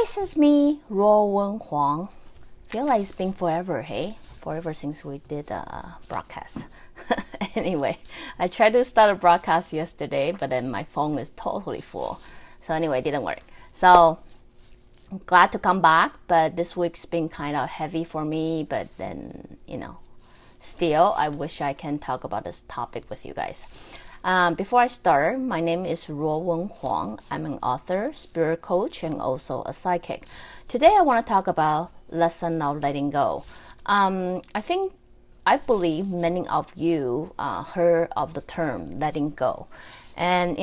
guys, it's me, Ruowen Huang. Feel like it's been forever, hey? Forever since we did a broadcast. Anyway, I tried to start a broadcast yesterday, but then my phone is totally full. So anyway, it didn't work. So I'm glad to come back, but this week's been kind of heavy for me, but then, still, I wish I can talk about this topic with you guys. Before I start, my name is Ruowen Huang. I'm an author, spirit coach, and also a psychic. Today, I want to talk about lesson of letting go. I believe many of you heard of the term letting go. And,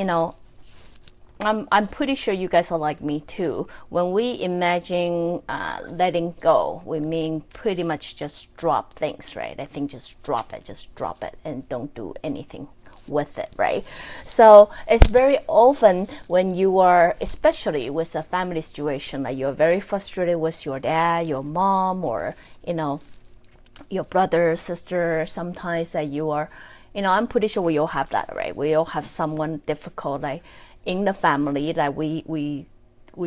I'm pretty sure you guys are like me too. When we imagine letting go, we mean pretty much just drop things, right? I think just drop it and don't do anything with it, right? So it's very often when you are, especially with a family situation, like you're very frustrated with your dad, your mom, or your brother, sister, sometimes that you are, I'm pretty sure we all have that, right? We all have someone difficult, like in the family, that we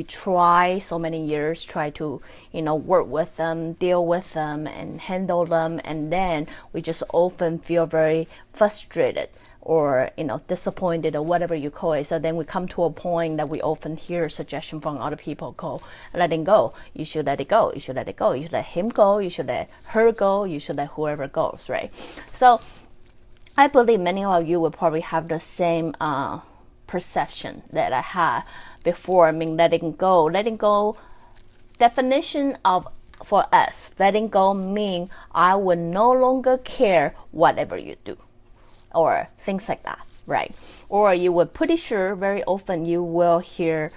try so many years, try to, work with them, deal with them, and handle them, and then we just often feel very frustrated or disappointed or whatever you call it. So then we come to a point that we often hear suggestion from other people called letting go. You should let it go. You should let it go. You should let him go. You should let her go. You should let whoever goes, right? So I believe many of you will probably have the same perception that I had before. I mean, letting go. Letting go, definition of for us, letting go mean I will no longer care whatever you do, or things like that, right? Or you were pretty sure very often you will hear,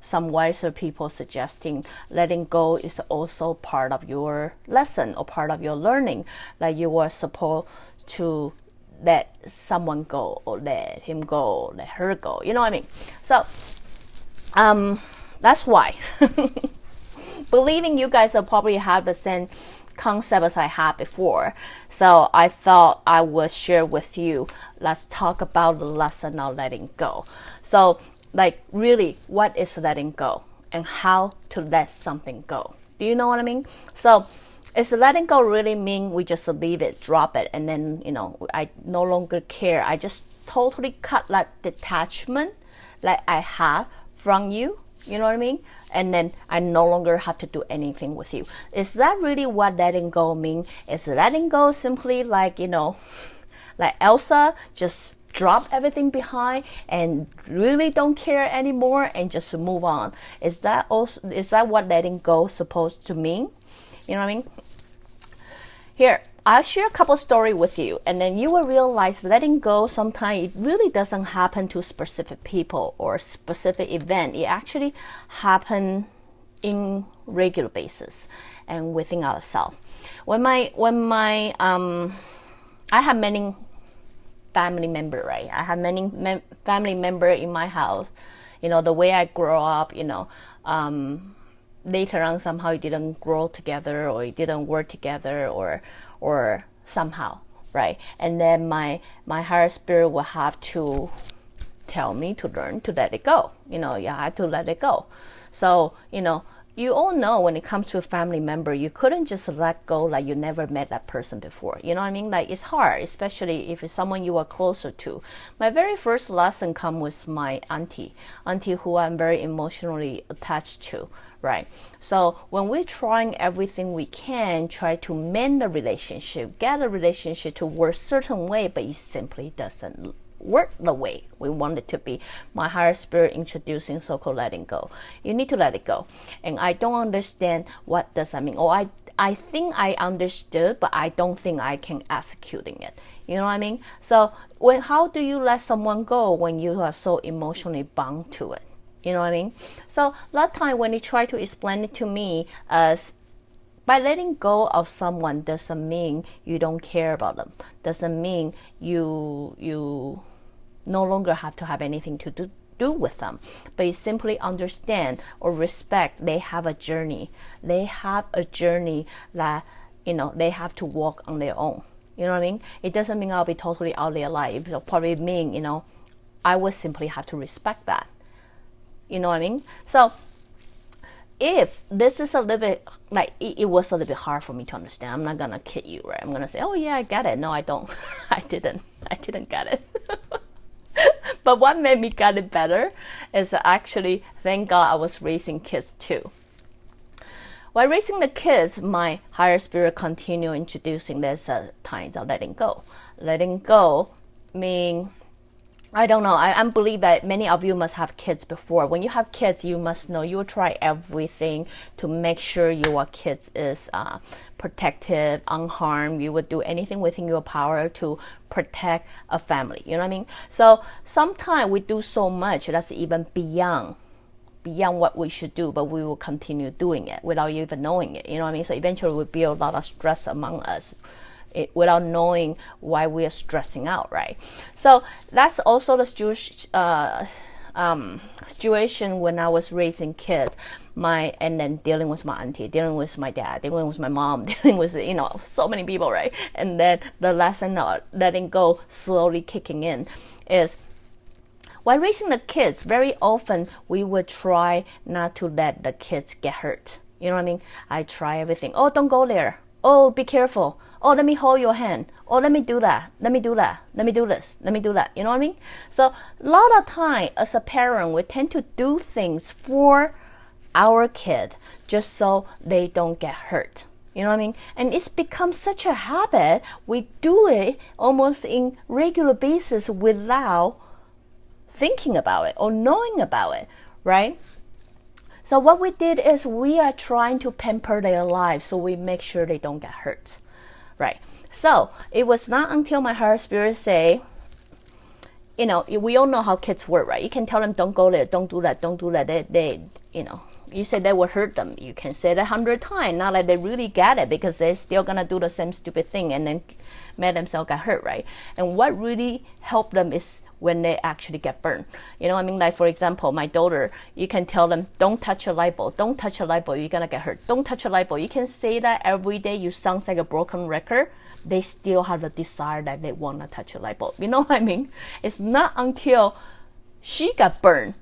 some wiser people suggesting letting go is also part of your lesson or part of your learning. Like you were supposed to let someone go or let him go, let her go. You know what I mean? So that's why. Believing you guys will probably have the same concept as I had before. So I thought I would share with you. Let's talk about the lesson of letting go. So like really, what is letting go and how to let something go? Do you know what I mean? So is letting go really mean we just leave it, drop it, and then, I no longer care. I just totally cut that detachment like I have from you. You know what I mean? And then I no longer have to do anything with you. Is that really what letting go means? Is letting go simply like, like Elsa, just drop everything behind and really don't care anymore and just move on? Is that what letting go supposed to mean? You know what I mean? Here, I'll share a couple stories with you, and then you will realize letting go sometimes it really doesn't happen to specific people or specific event. It actually happens in regular basis and within ourselves. I have many family members, right? I have many family members in my house. The way I grow up, later on somehow it didn't grow together or it didn't work together or somehow, right? And then my higher spirit will have to tell me to learn to let it go. You have to let it go. So, you all know when it comes to a family member, you couldn't just let go like you never met that person before. You know what I mean? Like it's hard, especially if it's someone you are closer to. My very first lesson come with my auntie who I'm very emotionally attached to, right? So when we're trying everything we can, try to mend the relationship, get a relationship to work a certain way, but it simply doesn't work the way we want it to be. My higher spirit introducing so-called letting go. You need to let it go. And I don't understand what does that mean. Or I think I understood, but I don't think I can executing it. You know what I mean? So how do you let someone go when you are so emotionally bound to it? You know what I mean? So that time when you try to explain it to me as by letting go of someone doesn't mean you don't care about them. Doesn't mean you no longer have to have anything to do with them. But you simply understand or respect they have a journey. They have a journey that, they have to walk on their own. You know what I mean? It doesn't mean I'll be totally out of their life. It'll probably mean, I would simply have to respect that. You know what I mean? So if this is a little bit, like, it was a little bit hard for me to understand, I'm not gonna kid you, right? I'm gonna say, oh yeah, I got it. No, I don't. I didn't get it. But what made me get it better is actually, thank God I was raising kids too. While raising the kids, my higher spirit continued introducing this time of letting go. Letting go means, I don't know, I believe that many of you must have kids before. When you have kids, you must know you will try everything to make sure your kids is protected, unharmed. You would do anything within your power to protect a family. You know what I mean? So sometimes we do so much that's even beyond what we should do, but we will continue doing it without even knowing it. You know what I mean? So eventually we build a lot of stress among us, without knowing why we are stressing out, right? So that's also the situation when I was raising kids, and then dealing with my auntie, dealing with my dad, dealing with my mom, dealing with, so many people, right? And then the lesson of letting go slowly kicking in is, while raising the kids, very often we would try not to let the kids get hurt. You know what I mean? I try everything. Oh, don't go there. Oh, be careful. Oh, let me hold your hand. Oh, let me do that. Let me do that. Let me do this. Let me do that. You know what I mean? So a lot of time as a parent, we tend to do things for our kid just so they don't get hurt. You know what I mean? And it's become such a habit. We do it almost in regular basis without thinking about it or knowing about it, right? So what we did is we are trying to pamper their lives so we make sure they don't get hurt, right? So it was not until my higher spirit say, we all know how kids work, right? You can tell them, don't go there, don't do that, don't do that. You say that will hurt them. You can say that 100 times, not like they really get it, because they're still gonna do the same stupid thing and then make themselves get hurt, right? And what really helped them is when they actually get burned. You know what I mean? Like, for example, my daughter, you can tell them, don't touch a light bulb. Don't touch a light bulb. You're going to get hurt. Don't touch a light bulb. You can say that every day. You sound like a broken record. They still have the desire that they want to touch a light bulb. You know what I mean? It's not until she got burned,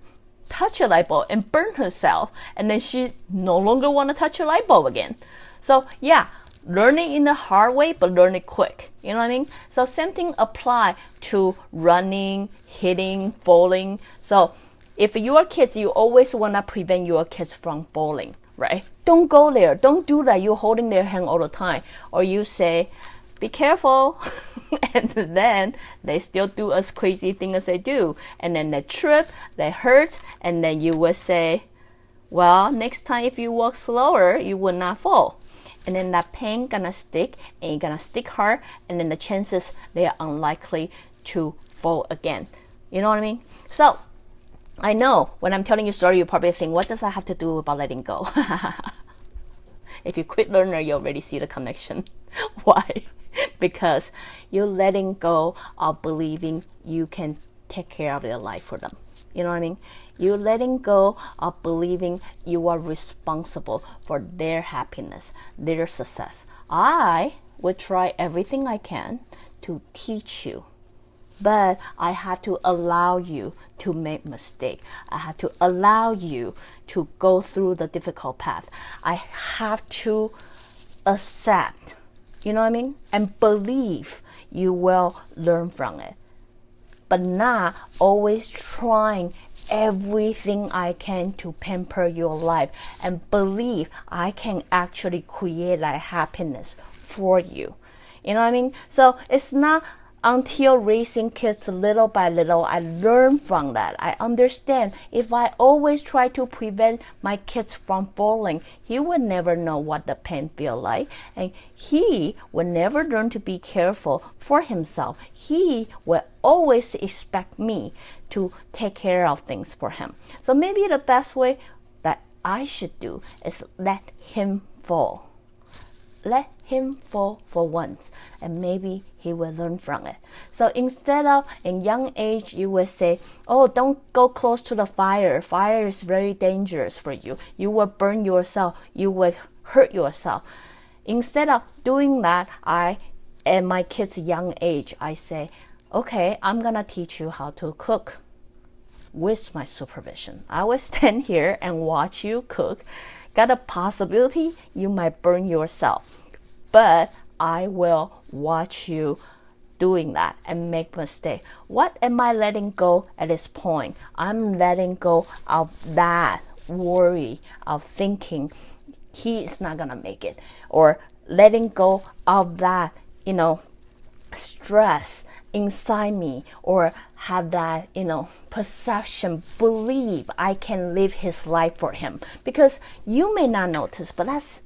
touch a light bulb, and burn herself, and then she no longer want to touch a light bulb again. So, yeah. Learning in the hard way, but learn it quick. You know what I mean? So same thing apply to running, hitting, falling. So if your kids, you always want to prevent your kids from falling, right? Don't go there. Don't do that. You're holding their hand all the time. Or you say, be careful. And then they still do as crazy thing as they do. And then they trip, they hurt, and then you would say, well, next time if you walk slower, you will not fall. And then that pain gonna stick, and gonna stick hard, and then the chances they are unlikely to fall again. You know what I mean? So I know when I'm telling you a story, you probably think, what does that have to do about letting go? If you're a quick learner, you already see the connection. Why? Because you're letting go of believing you can take care of their life for them. You know what I mean? You're letting go of believing you are responsible for their happiness, their success. I would try everything I can to teach you, but I have to allow you to make mistakes. I have to allow you to go through the difficult path. I have to accept, you know what I mean? And believe you will learn from it. But not always trying everything I can to pamper your life and believe I can actually create that happiness for you. You know what I mean? So it's not until raising kids little by little, I learn from that. I understand if I always try to prevent my kids from falling, he would never know what the pain feels like. And he would never learn to be careful for himself. He will always expect me to take care of things for him. So maybe the best way that I should do is let him fall. Let him fall for once, and maybe he will learn from it. So instead of in young age, you will say, oh, don't go close to the fire. Fire is very dangerous for you. You will burn yourself. You will hurt yourself. Instead of doing that, at my kids' young age, I say, okay, I'm going to teach you how to cook with my supervision. I will stand here and watch you cook. got a possibility you might burn yourself, but I will watch you doing that and make mistake. What am I letting go at this point? I'm letting go of that worry of thinking he is not gonna make it, or letting go of that, stress inside me, or have that, perception, believe I can live his life for him. Because you may not notice, but that's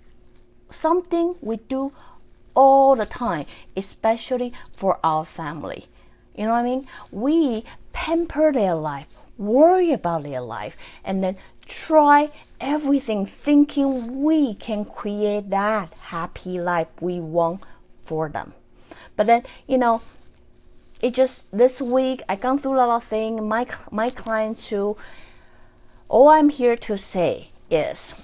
something we do all the time, especially for our family. You know what I mean? We pamper their life, worry about their life, and then try everything thinking we can create that happy life we want for them. But then, it just, this week I gone through a lot of things, my client too. All I'm here to say is,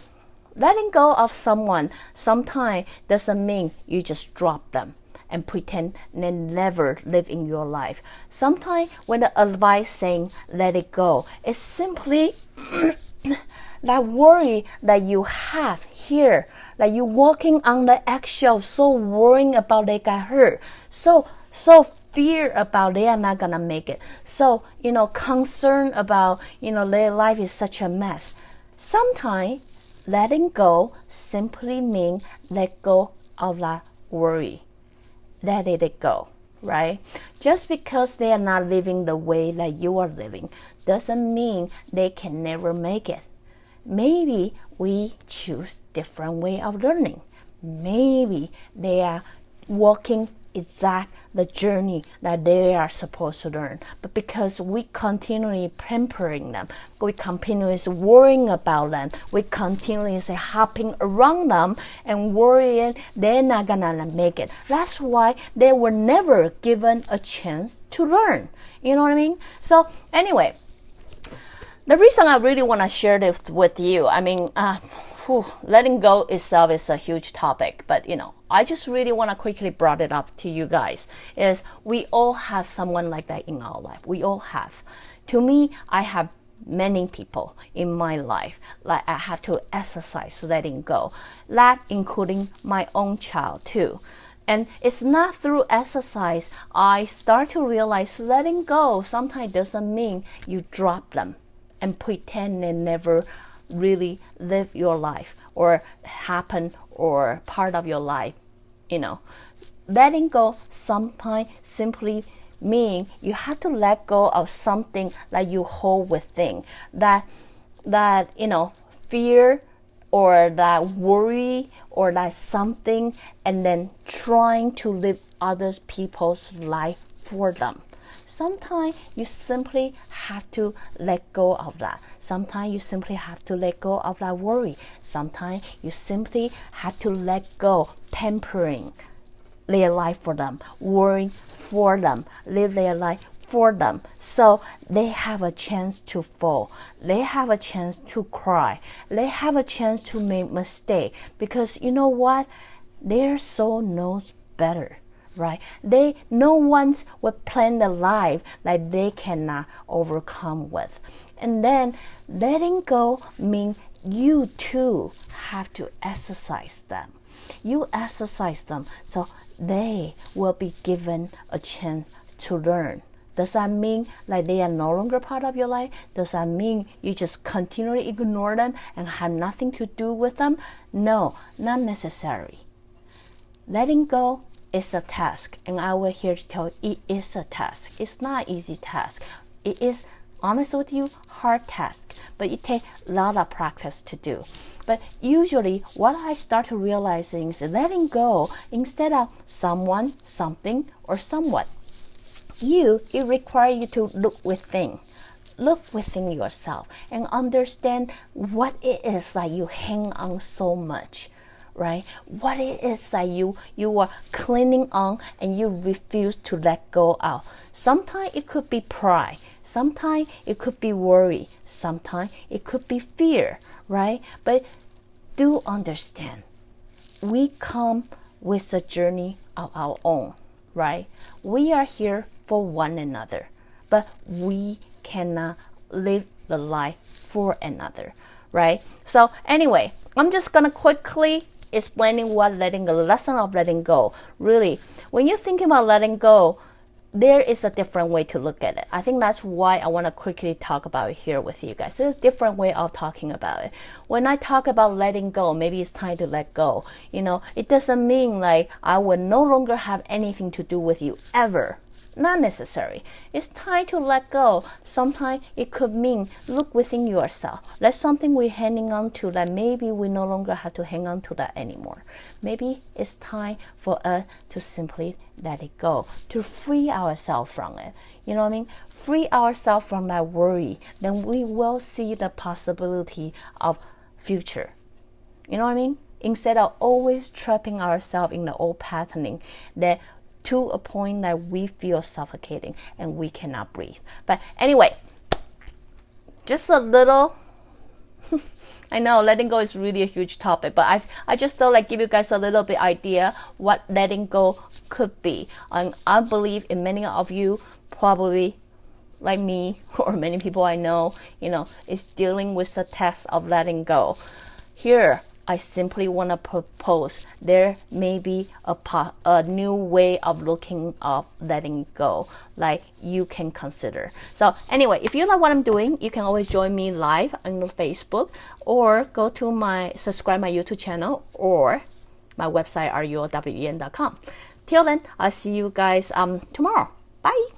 letting go of someone sometimes doesn't mean you just drop them and pretend they never live in your life. Sometimes when the advice saying let it go, it's simply that worry that you have here, like you walking on the eggshell, so worrying about they got hurt, so fear about they are not gonna make it, so concern about their life is such a mess. Sometimes letting go simply means let go of that worry. Let it go, right? Just because they are not living the way that you are living doesn't mean they can never make it. Maybe we choose different way of learning. Maybe they are walking exact the journey that they are supposed to learn, but because we continually pampering them, we continuously worrying about them, we continuously hopping around them and worrying they're not gonna make it. That's why they were never given a chance to learn. You know what I mean? So anyway, the reason I really want to share this with you, letting go itself is a huge topic, but I just really want to quickly brought it up to you guys, is we all have someone like that in our life. We all have. To me, I have many people in my life like I have to exercise letting go, that including my own child too. And it's not through exercise I start to realize letting go sometimes doesn't mean you drop them and pretend they never really live your life or happen or part of your life. Letting go sometimes simply mean you have to let go of something that you hold within, that fear or that worry or that something, and then trying to live other people's life for them. Sometimes you simply have to let go of that. Sometimes you simply have to let go of that worry. Sometimes you simply have to let go pampering their life for them, worrying for them, live their life for them, so they have a chance to fall, they have a chance to cry, they have a chance to make mistake, because you know what, their soul knows better, right? No one would plan the life that they cannot overcome with. And then letting go means you too have to exercise them. You exercise them so they will be given a chance to learn. Does that mean like they are no longer part of your life? Does that mean you just continually ignore them and have nothing to do with them? No, not necessary. Letting go is a task, and I will here to tell you it is a task. It's not an easy task. It is, honest with you, hard task, but it takes a lot of practice to do. But usually what I start to realizing is letting go instead of someone, something, or somewhat. It requires you to look within yourself and understand what it is that you hang on so much, right? What it is that you are clinging on and you refuse to let go of. Sometimes it could be pride. Sometimes it could be worry. Sometimes it could be fear, right? But do understand, we come with a journey of our own, right? We are here for one another, but we cannot live the life for another, right? So anyway, I'm just gonna quickly explaining what letting go, the lesson of letting go. Really, when you're thinking about letting go, there is a different way to look at it. I think that's why I want to quickly talk about it here with you guys. There's a different way of talking about it. When I talk about letting go, maybe it's time to let go. You know, it doesn't mean like I will no longer have anything to do with you ever. Not necessary. It's time to let go. Sometimes it could mean look within yourself. That's something we're hanging on to that maybe we no longer have to hang on to that anymore. Maybe it's time for us to simply let it go, to free ourselves from it. You know what I mean? Free ourselves from that worry. Then we will see the possibility of future. You know what I mean? Instead of always trapping ourselves in the old patterning that to a point that we feel suffocating and we cannot breathe. But anyway, just a little I know letting go is really a huge topic, but I just thought like give you guys a little bit idea what letting go could be. And I believe in many of you probably like me or many people I know, you know, is dealing with the test of letting go. Here I simply want to propose there may be a new way of looking of letting go, like you can consider. So anyway, if you like what I'm doing, you can always join me live on Facebook or go to subscribe my YouTube channel or my website ruowen.com. Till then, I'll see you guys tomorrow. Bye.